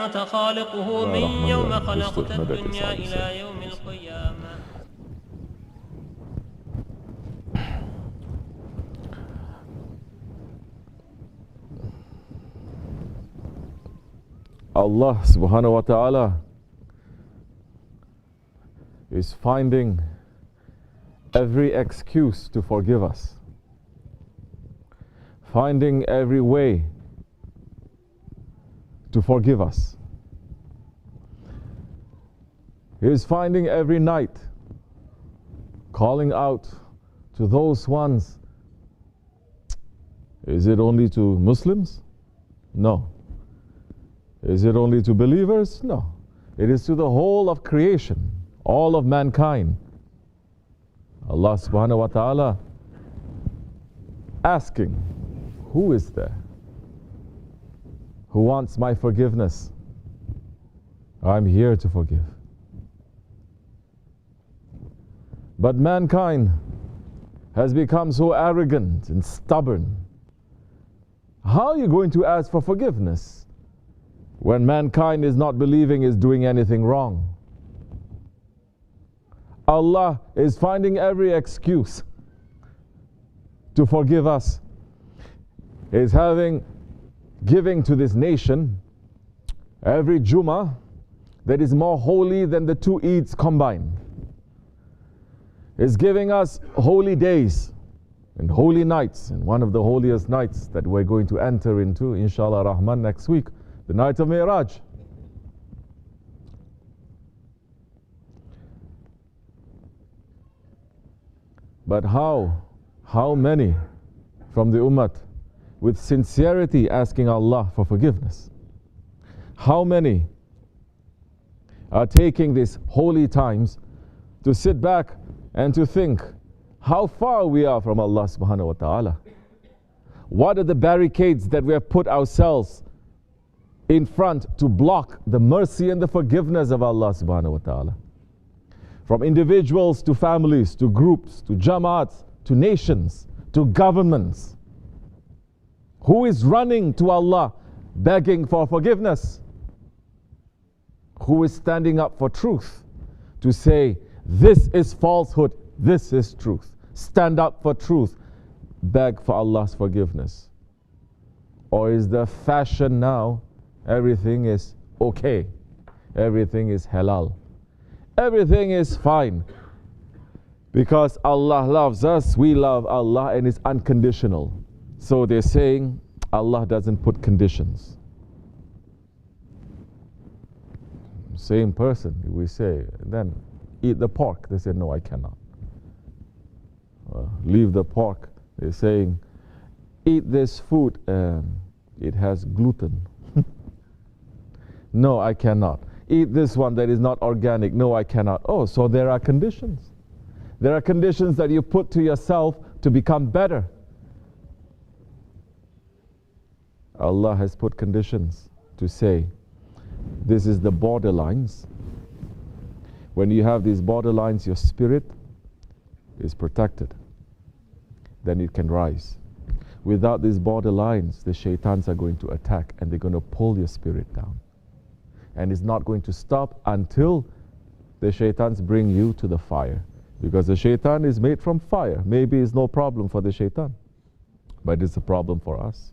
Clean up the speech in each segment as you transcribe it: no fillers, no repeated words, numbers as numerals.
أنت خالقه من يوم خلقت الدنيا إلى يوم القيامة. Allah subhanahu wa ta'ala is finding every excuse to forgive us, finding every way to forgive us. He is finding every night, calling out to those ones. Is it only to Muslims? No. Is it only to believers? No. It is to the whole of creation, all of mankind. Allah subhanahu wa ta'ala asking, who is there who wants my forgiveness? I'm here to forgive. But mankind has become so arrogant and stubborn. How are you going to ask for forgiveness when mankind is not believing is doing anything wrong? Allah is finding every excuse to forgive us. He is giving to this nation every Jummah that is more holy than the two Eids combined. He is giving us holy days and holy nights, and one of the holiest nights that we're going to enter into, inshallah Rahman, next week, the night of Mi'raj. But how many from the Ummah with sincerity asking Allah for forgiveness? How many are taking these holy times to sit back and to think how far we are from Allah subhanahu wa ta'ala? What are the barricades that we have put ourselves in front to block the mercy and the forgiveness of Allah subhanahu wa ta'ala? From individuals to families, to groups, to jamaats, to nations, to governments. Who is running to Allah begging for forgiveness? Who is standing up for truth to say, this is falsehood, this is truth? Stand up for truth, beg for Allah's forgiveness. Or is the fashion now, everything is okay, everything is halal, everything is fine, because Allah loves us, we love Allah, and it's unconditional. So they're saying Allah doesn't put conditions. Same person, we say, then eat the pork. They say, no, I cannot. Leave the pork. They're saying, eat this food, it has gluten. No, I cannot. Eat this one that is not organic. No, I cannot. Oh, so there are conditions. There are conditions that you put to yourself to become better. Allah has put conditions to say, this is the borderlines. When you have these borderlines, your spirit is protected. Then it can rise. Without these borderlines, the shaitans are going to attack and they're going to pull your spirit down. And it's not going to stop until the shaitans bring you to the fire. Because the shaitan is made from fire. Maybe it's no problem for the shaitan, but it's a problem for us.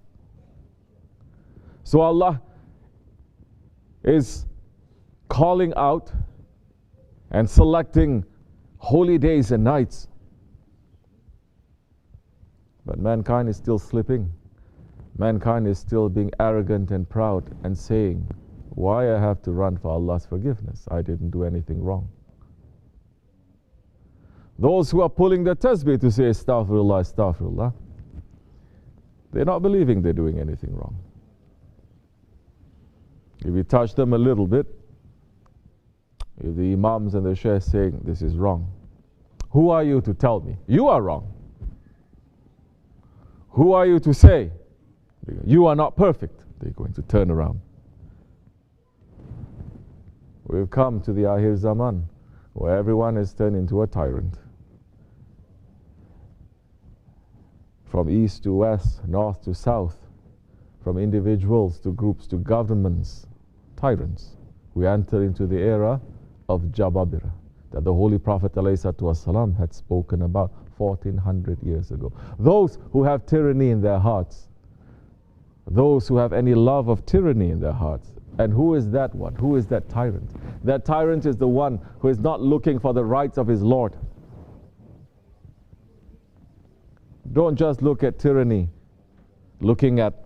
So Allah is calling out and selecting holy days and nights. But mankind is still slipping. Mankind is still being arrogant and proud and saying, why I have to run for Allah's forgiveness? I didn't do anything wrong. Those who are pulling the tasbih to say astaghfirullah, astaghfirullah, they're not believing they're doing anything wrong. If you touch them a little bit, if the imams and the sheikhs saying this is wrong, who are you to tell me you are wrong? Who are you to say you are not perfect? They're going to turn around. We've come to the Akhir Zaman where everyone is turned into a tyrant. From east to west, north to south, from individuals to groups to governments, tyrants. We enter into the era of Jababira that the Holy Prophet ﷺ had spoken about 1400 years ago. Those who have tyranny in their hearts, those who have any love of tyranny in their hearts. And who is that one? Who is that tyrant? That tyrant is the one who is not looking for the rights of his Lord. Don't just look at tyranny, looking at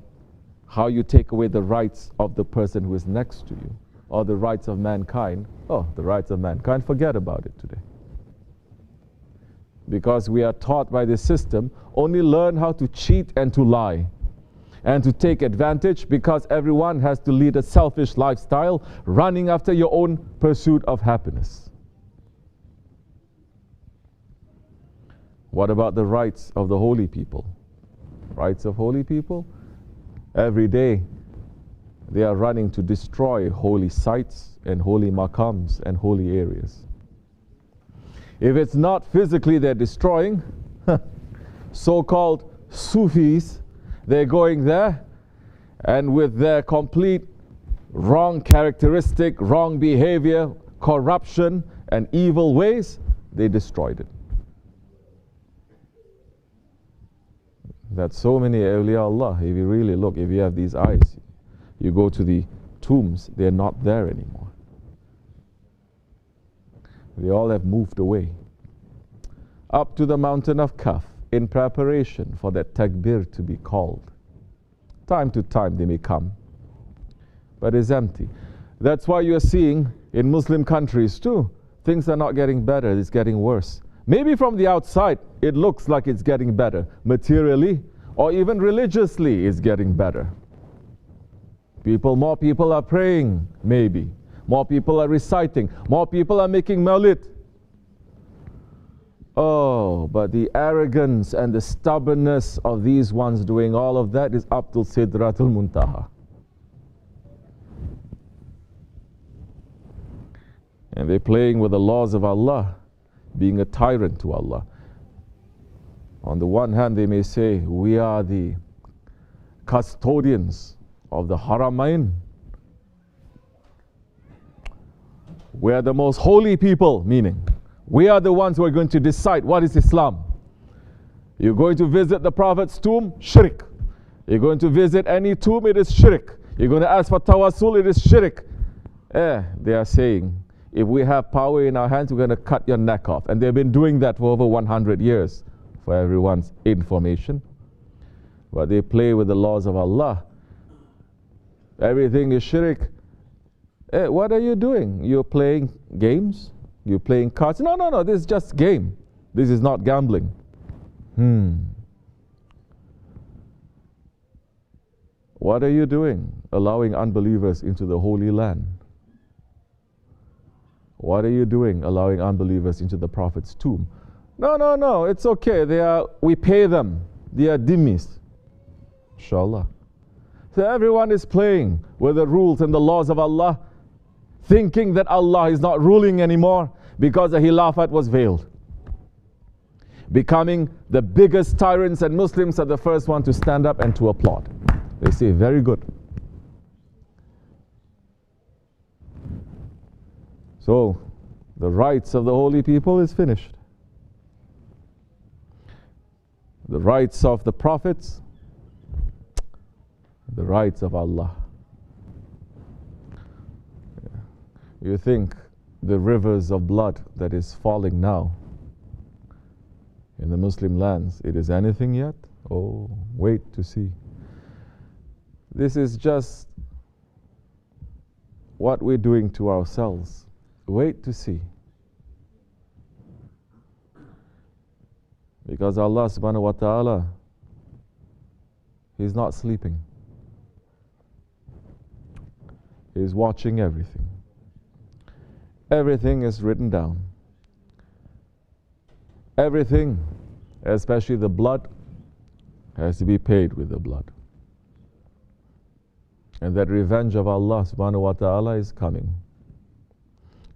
how you take away the rights of the person who is next to you, or the rights of mankind. Oh, the rights of mankind, forget about it today. Because we are taught by this system, only learn how to cheat and to lie and to take advantage, because everyone has to lead a selfish lifestyle, running after your own pursuit of happiness. What about the rights of the holy people? Rights of holy people? Every day they are running to destroy holy sites and holy maqams and holy areas. If it's not physically they're destroying, so-called Sufis, they're going there and with their complete wrong characteristic, wrong behavior, corruption and evil ways, they destroyed it. That's so many awliya Allah. If you really look, if you have these eyes, you go to the tombs, they're not there anymore. They all have moved away. Up to the mountain of Kaf, in preparation for that takbir to be called. Time to time they may come, but it's empty. That's why you're seeing in Muslim countries too, things are not getting better, it's getting worse. Maybe from the outside it looks like it's getting better. Materially or even religiously it's getting better. More people are praying, maybe. More people are reciting. More people are making mawlid. Oh, but the arrogance and the stubbornness of these ones doing all of that is up to Sidratul Muntaha. And they're playing with the laws of Allah, being a tyrant to Allah. On the one hand, they may say, we are the custodians of the Haramain. We are the most holy people, meaning we are the ones who are going to decide what is Islam. You're going to visit the Prophet's tomb, shirk. You're going to visit any tomb, it is shirk. You're going to ask for tawassul, it is shirk. They are saying, if we have power in our hands, we're going to cut your neck off. And they've been doing that for over 100 years, for everyone's information. But they play with the laws of Allah. Everything is shirk. What are you doing? You're playing games? You're playing cards? No, this is just game. This is not gambling. What are you doing? Allowing unbelievers into the Holy Land. What are you doing? Allowing unbelievers into the Prophet's tomb. No, it's okay. We pay them. They are dhimmis. Inshallah. So everyone is playing with the rules and the laws of Allah, thinking that Allah is not ruling anymore because the Khilafat was veiled. Becoming the biggest tyrants, and Muslims are the first one to stand up and to applaud. They say, very good. So, the rights of the holy people is finished. The rights of the prophets, the rights of Allah. You think the rivers of blood that is falling now in the Muslim lands, it is anything yet? Oh, wait to see. This is just what we're doing to ourselves. Wait to see. Because Allah subhanahu wa ta'ala, He's not sleeping. He's watching everything. Everything is written down. Everything, especially the blood, has to be paid with the blood. And that revenge of Allah subhanahu wa ta'ala is coming.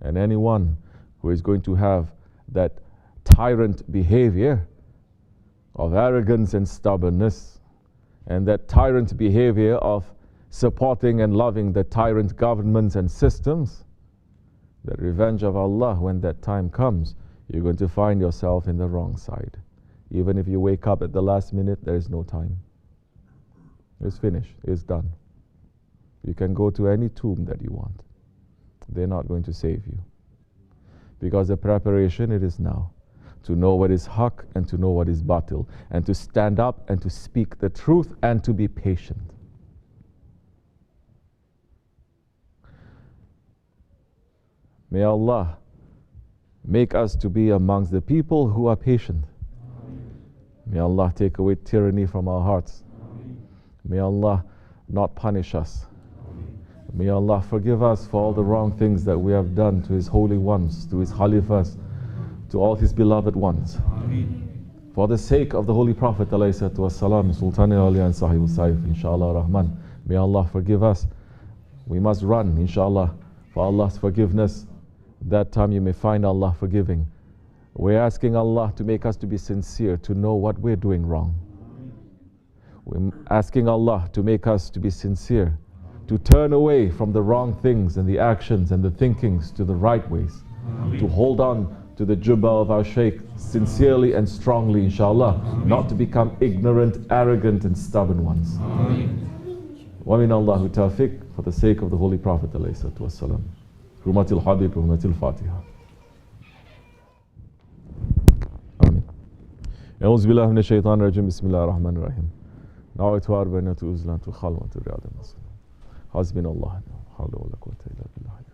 And anyone who is going to have that tyrant behavior of arrogance and stubbornness, and that tyrant behavior of supporting and loving the tyrant governments and systems, the revenge of Allah, when that time comes, you're going to find yourself in the wrong side. Even if you wake up at the last minute, there is no time. It's finished. It's done. You can go to any tomb that you want. They're not going to save you. Because the preparation, it is now. To know what is haqq and to know what is batil. And to stand up and to speak the truth and to be patient. May Allah make us to be amongst the people who are patient. May Allah take away tyranny from our hearts. May Allah not punish us. May Allah forgive us for all the wrong things that we have done to His holy ones, to His Khalifas, to all His beloved ones. For the sake of the Holy Prophet ﷺ, Sultan al-Awliya and Sahib al-Saif, inshallah Rahman, may Allah forgive us. We must run, inshallah, for Allah's forgiveness. That time you may find Allah forgiving. We're asking Allah to make us to be sincere, to know what we're doing wrong. We're asking Allah to make us to be sincere, to turn away from the wrong things and the actions and the thinkings to the right ways, to hold on to the jubbah of our Shaykh sincerely and strongly, inshallah, not to become ignorant, arrogant and stubborn ones. Wa min Allahu tawfiq, for the sake of the Holy Prophet ﷺ. Hurmatil Habib, Hurmatil Fatiha. Amin. أعوذ بالله من الشيطان الرجيم بسم الله الرحمن الرحيم. نويت أربعة أزلة خلوة رياض النصر. حسبنا الله لا حول ولا قوة إلا بالله.